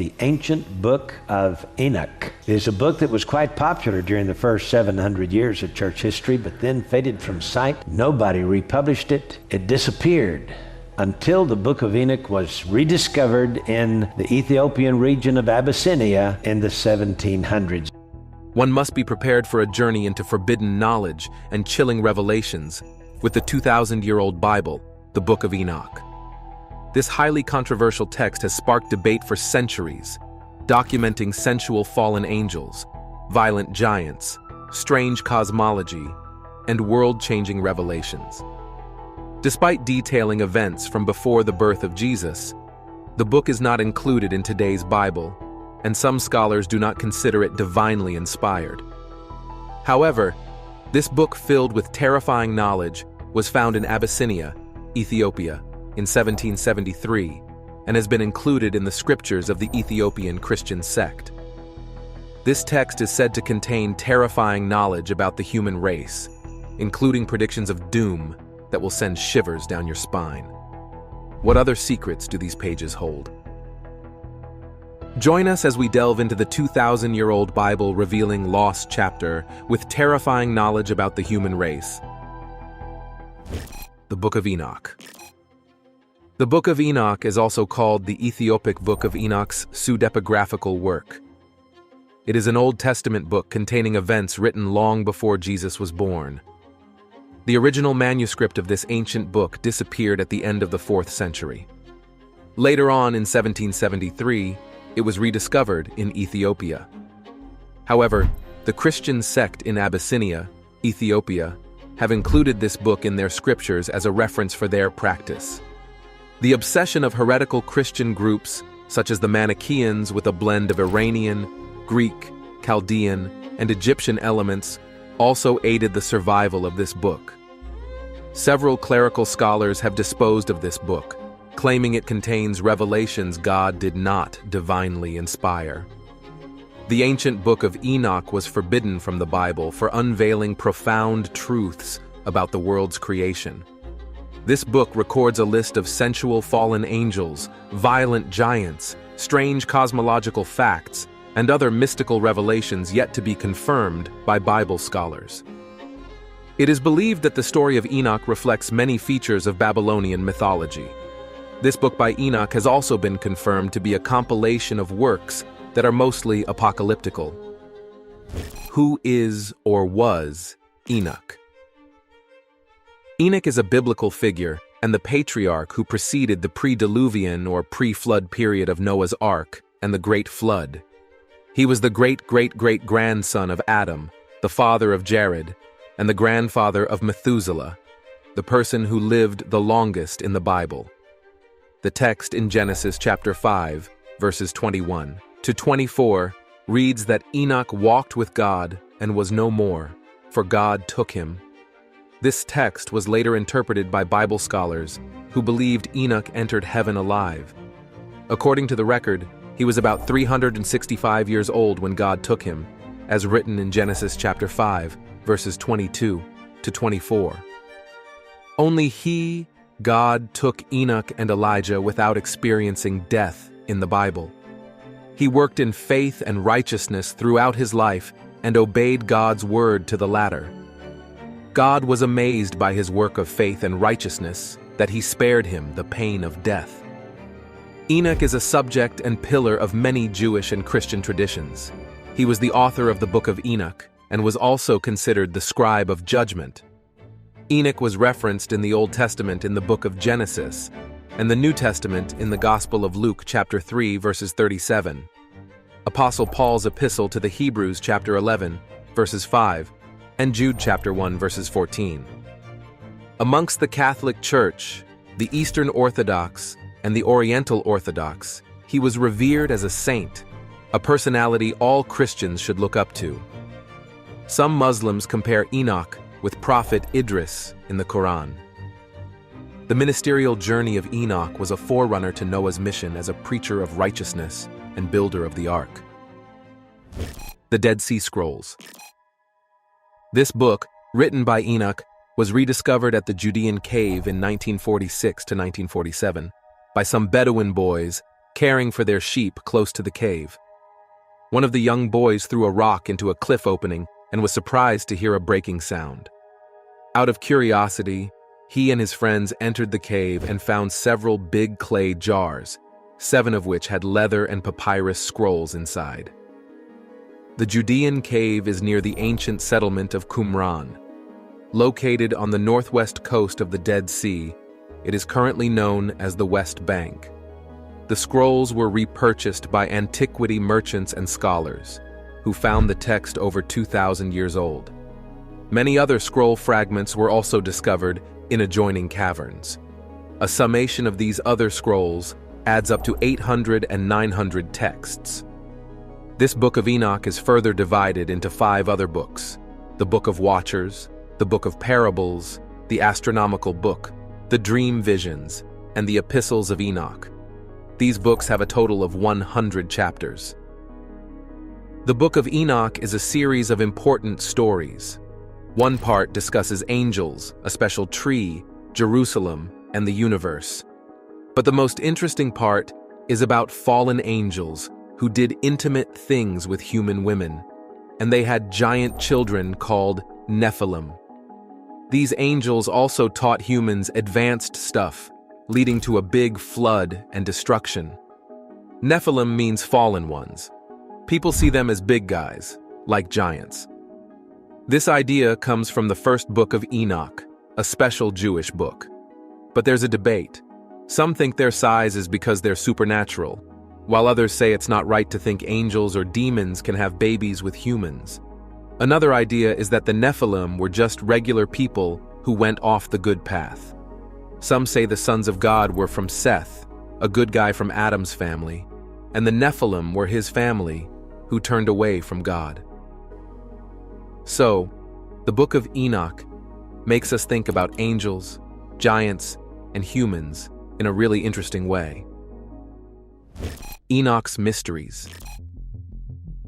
the ancient book of Enoch. It is a book that was quite popular during the first 700 years of church history, but then faded from sight. Nobody republished it. It disappeared until the book of Enoch was rediscovered in the Ethiopian region of Abyssinia in the 1700s. One must be prepared for a journey into forbidden knowledge and chilling revelations with the 2,000-year-old Bible, the Book of Enoch. This highly controversial text has sparked debate for centuries, documenting sensual fallen angels, violent giants, strange cosmology, and world-changing revelations. Despite detailing events from before the birth of Jesus, the book is not included in today's Bible, and some scholars do not consider it divinely inspired. However, this book filled with terrifying knowledge was found in Abyssinia, Ethiopia, in 1773, and has been included in the scriptures of the Ethiopian Christian sect. This text is said to contain terrifying knowledge about the human race, including predictions of doom that will send shivers down your spine. What other secrets do these pages hold? Join us as we delve into the 2,000-year-old Bible revealing lost chapter with terrifying knowledge about the human race. The Book of Enoch. The Book of Enoch is also called the Ethiopic Book of Enoch's pseudepigraphical work. It is an Old Testament book containing events written long before Jesus was born. The original manuscript of this ancient book disappeared at the end of the 4th century. Later on in 1773, it was rediscovered in Ethiopia. However, the Christian sect in Abyssinia, Ethiopia, have included this book in their scriptures as a reference for their practice. The obsession of heretical Christian groups, such as the Manichaeans with a blend of Iranian, Greek, Chaldean, and Egyptian elements, also aided the survival of this book. Several clerical scholars have disposed of this book, claiming it contains revelations God did not divinely inspire. The ancient book of Enoch was forbidden from the Bible for unveiling profound truths about the world's creation. This book records a list of sensual fallen angels, violent giants, strange cosmological facts, and other mystical revelations yet to be confirmed by Bible scholars. It is believed that the story of Enoch reflects many features of Babylonian mythology. This book by Enoch has also been confirmed to be a compilation of works that are mostly apocalyptical. Who is or was Enoch? Enoch is a biblical figure and the patriarch who preceded the pre-Diluvian or pre-flood period of Noah's Ark and the Great Flood. He was the great-great-great-grandson of Adam, the father of Jared, and the grandfather of Methuselah, the person who lived the longest in the Bible. The text in Genesis chapter 5, verses 21 to 24, reads that Enoch walked with God and was no more, for God took him. This text was later interpreted by Bible scholars who believed Enoch entered heaven alive. According to the record, he was about 365 years old when God took him, as written in Genesis chapter 5, verses 22 to 24. Only he, God, took Enoch and Elijah without experiencing death in the Bible. He worked in faith and righteousness throughout his life and obeyed God's word to the latter. God was amazed by his work of faith and righteousness that he spared him the pain of death. Enoch is a subject and pillar of many Jewish and Christian traditions. He was the author of the Book of Enoch and was also considered the scribe of judgment. Enoch was referenced in the Old Testament in the book of Genesis and the New Testament in the Gospel of Luke chapter 3 verses 37, Apostle Paul's epistle to the Hebrews chapter 11 verses 5, and Jude chapter 1 verses 14. Amongst the Catholic Church, the Eastern Orthodox, and the Oriental Orthodox, he was revered as a saint, a personality all Christians should look up to. Some Muslims compare Enoch with Prophet Idris in the Quran. The ministerial journey of Enoch was a forerunner to Noah's mission as a preacher of righteousness and builder of the ark. The Dead Sea Scrolls. This book, written by Enoch, was rediscovered at the Judean cave in 1946 to 1947 by some Bedouin boys caring for their sheep close to the cave. One of the young boys threw a rock into a cliff opening and was surprised to hear a breaking sound. Out of curiosity, he and his friends entered the cave and found several big clay jars, 7 of which had leather and papyrus scrolls inside. The Judean cave is near the ancient settlement of Qumran. Located on the northwest coast of the Dead Sea, it is currently known as the West Bank. The scrolls were repurchased by antiquity merchants and scholars, who found the text over 2,000 years old. Many other scroll fragments were also discovered in adjoining caverns. A summation of these other scrolls adds up to 800 and 900 texts. This Book of Enoch is further divided into 5 other books: the Book of Watchers, the Book of Parables, the Astronomical Book, the Dream Visions, and the Epistles of Enoch. These books have a total of 100 chapters. The Book of Enoch is a series of important stories. One part discusses angels, a special tree, Jerusalem, and the universe. But the most interesting part is about fallen angels who did intimate things with human women, and they had giant children called Nephilim. These angels also taught humans advanced stuff, leading to a big flood and destruction. Nephilim means fallen ones. People see them as big guys, like giants. This idea comes from the first book of Enoch, a special Jewish book. But there's a debate. Some think their size is because they're supernatural, while others say it's not right to think angels or demons can have babies with humans. Another idea is that the Nephilim were just regular people who went off the good path. Some say the sons of God were from Seth, a good guy from Adam's family, and the Nephilim were his family who turned away from God. So, the Book of Enoch makes us think about angels, giants, and humans in a really interesting way. Enoch's mysteries.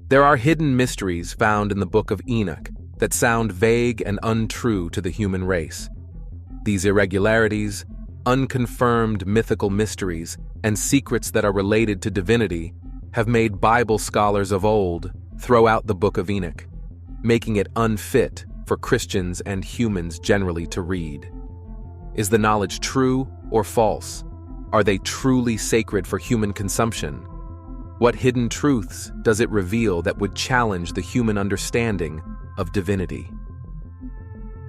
There are hidden mysteries found in the Book of Enoch that sound vague and untrue to the human race. These irregularities, unconfirmed mythical mysteries, and secrets that are related to divinity have made Bible scholars of old throw out the Book of Enoch, making it unfit for Christians and humans generally to read. Is the knowledge true or false? Are they truly sacred for human consumption? What hidden truths does it reveal that would challenge the human understanding of divinity?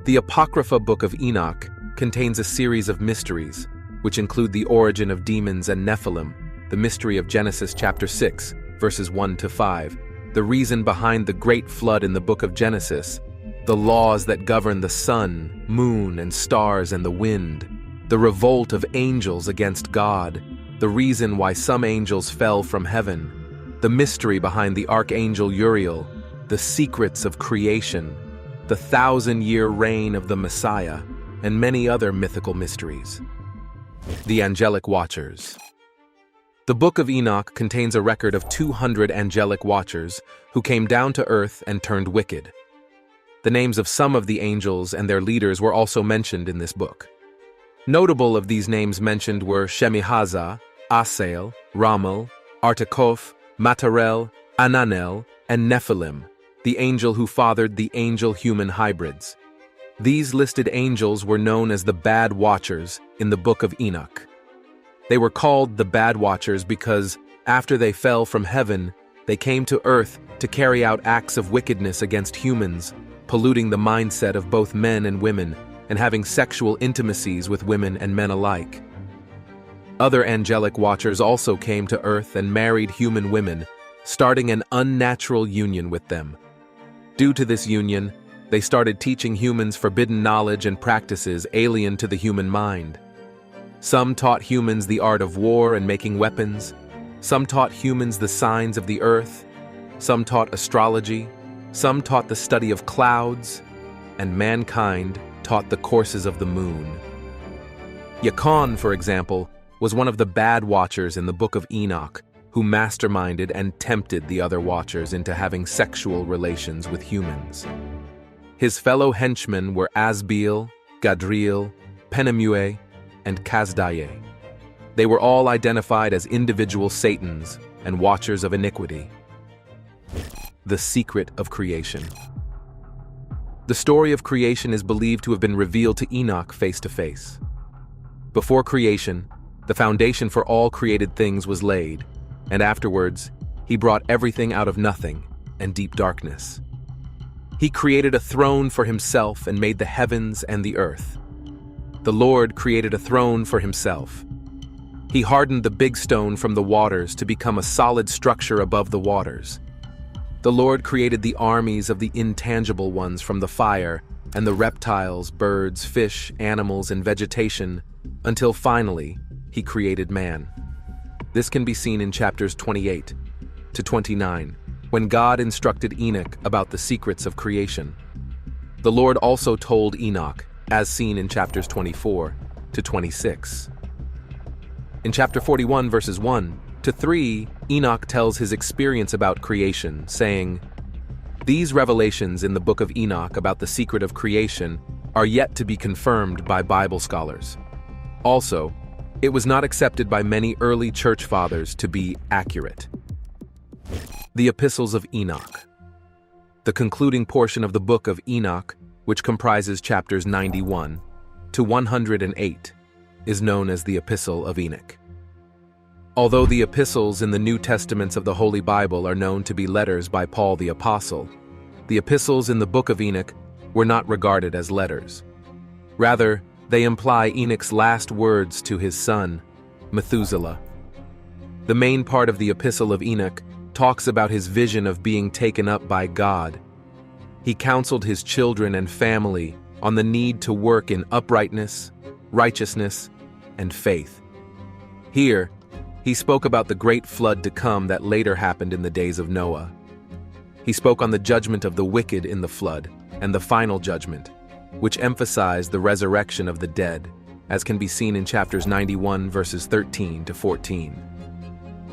The Apocrypha Book of Enoch contains a series of mysteries, which include the origin of demons and Nephilim, the mystery of Genesis chapter 6, verses 1 to 5, the reason behind the great flood in the book of Genesis, the laws that govern the sun, moon, and stars and the wind, the revolt of angels against God, the reason why some angels fell from heaven, the mystery behind the archangel Uriel, the secrets of creation, the 1,000-year reign of the Messiah, and many other mythical mysteries. The Angelic Watchers. The Book of Enoch contains a record of 200 angelic watchers who came down to earth and turned wicked. The names of some of the angels and their leaders were also mentioned in this book. Notable of these names mentioned were Shemihaza, Asael, Ramal, Artakof, Matarel, Ananel, and Nephilim, the angel who fathered the angel-human hybrids. These listed angels were known as the Bad Watchers in the Book of Enoch. They were called the Bad Watchers because, after they fell from heaven, they came to earth to carry out acts of wickedness against humans, polluting the mindset of both men and women, and having sexual intimacies with women and men alike. Other angelic watchers also came to earth and married human women, starting an unnatural union with them. Due to this union, they started teaching humans forbidden knowledge and practices alien to the human mind. Some taught humans the art of war and making weapons. Some taught humans the signs of the earth. Some taught astrology. Some taught the study of clouds. And mankind taught the courses of the moon. Yakon, for example, was one of the Bad Watchers in the Book of Enoch, who masterminded and tempted the other Watchers into having sexual relations with humans. His fellow henchmen were Asbeel, Gadriel, Penemue, and Kazdaye. They were all identified as individual Satans and watchers of iniquity. The secret of creation. The story of creation is believed to have been revealed to Enoch face to face. Before creation, the foundation for all created things was laid, and afterwards, he brought everything out of nothing and deep darkness. He created a throne for himself and made the heavens and the earth. The Lord created a throne for himself. He hardened the big stone from the waters to become a solid structure above the waters. The Lord created the armies of the intangible ones from the fire, and the reptiles, birds, fish, animals, and vegetation, until finally, he created man. This can be seen in chapters 28 to 29, when God instructed Enoch about the secrets of creation. The Lord also told Enoch, as seen in chapters 24 to 26. In chapter 41, verses 1 to 3, Enoch tells his experience about creation, saying, "These revelations in the book of Enoch about the secret of creation are yet to be confirmed by Bible scholars. Also, it was not accepted by many early church fathers to be accurate." The Epistles of Enoch. The concluding portion of the book of Enoch, which comprises chapters 91 to 108, is known as the Epistle of Enoch. Although the epistles in the New Testaments of the Holy Bible are known to be letters by Paul the Apostle, the epistles in the book of Enoch were not regarded as letters. Rather, they imply Enoch's last words to his son, Methuselah. The main part of the Epistle of Enoch talks about his vision of being taken up by God. He counseled his children and family on the need to work in uprightness, righteousness, and faith. Here, he spoke about the great flood to come that later happened in the days of Noah. He spoke on the judgment of the wicked in the flood and the final judgment, which emphasized the resurrection of the dead, as can be seen in chapters 91, verses 13 to 14.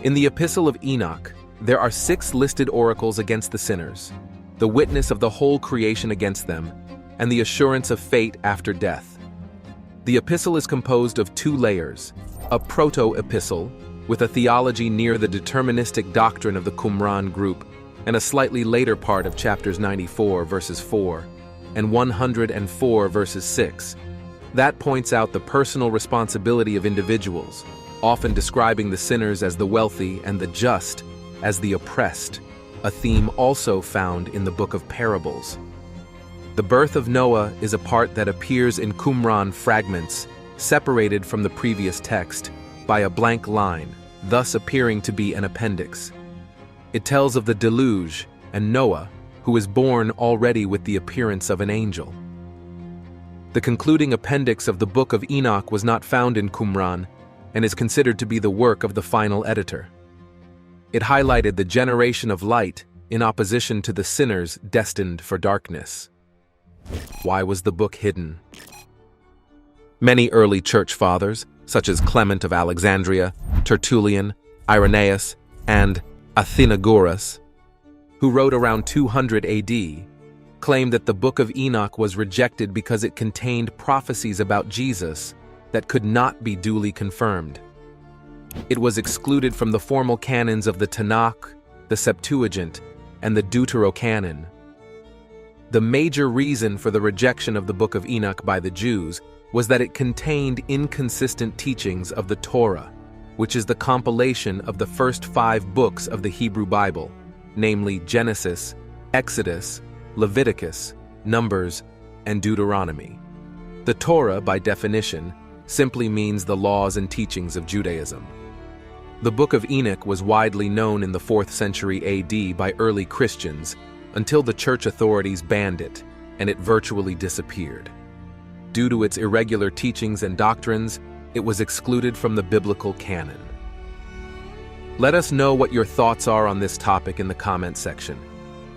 In the Epistle of Enoch, there are 6 listed oracles against the sinners, the witness of the whole creation against them, and the assurance of fate after death. The epistle is composed of 2 layers, a proto-epistle, with a theology near the deterministic doctrine of the Qumran group, and a slightly later part of chapters 94, verses 4, and 104, verses 6. That points out the personal responsibility of individuals, often describing the sinners as the wealthy and the just as the oppressed, a theme also found in the book of Parables. The birth of Noah is a part that appears in Qumran fragments, separated from the previous text by a blank line, thus appearing to be an appendix. It tells of the deluge and Noah, who is born already with the appearance of an angel. The concluding appendix of the book of Enoch was not found in Qumran and is considered to be the work of the final editor. It highlighted the generation of light in opposition to the sinners destined for darkness. Why was the book hidden? Many early church fathers, such as Clement of Alexandria, Tertullian, Irenaeus, and Athenagoras, who wrote around 200 AD, claimed that the book of Enoch was rejected because it contained prophecies about Jesus that could not be duly confirmed. It was excluded from the formal canons of the Tanakh, the Septuagint, and the Deuterocanon. The major reason for the rejection of the book of Enoch by the Jews was that it contained inconsistent teachings of the Torah, which is the compilation of the first 5 books of the Hebrew Bible, namely Genesis, Exodus, Leviticus, Numbers, and Deuteronomy. The Torah, by definition, simply means the laws and teachings of Judaism. The Book of Enoch was widely known in the 4th century AD by early Christians until the church authorities banned it, and it virtually disappeared. Due to its irregular teachings and doctrines, it was excluded from the biblical canon. Let us know what your thoughts are on this topic in the comment section.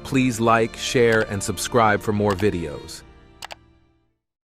Please like, share, and subscribe for more videos.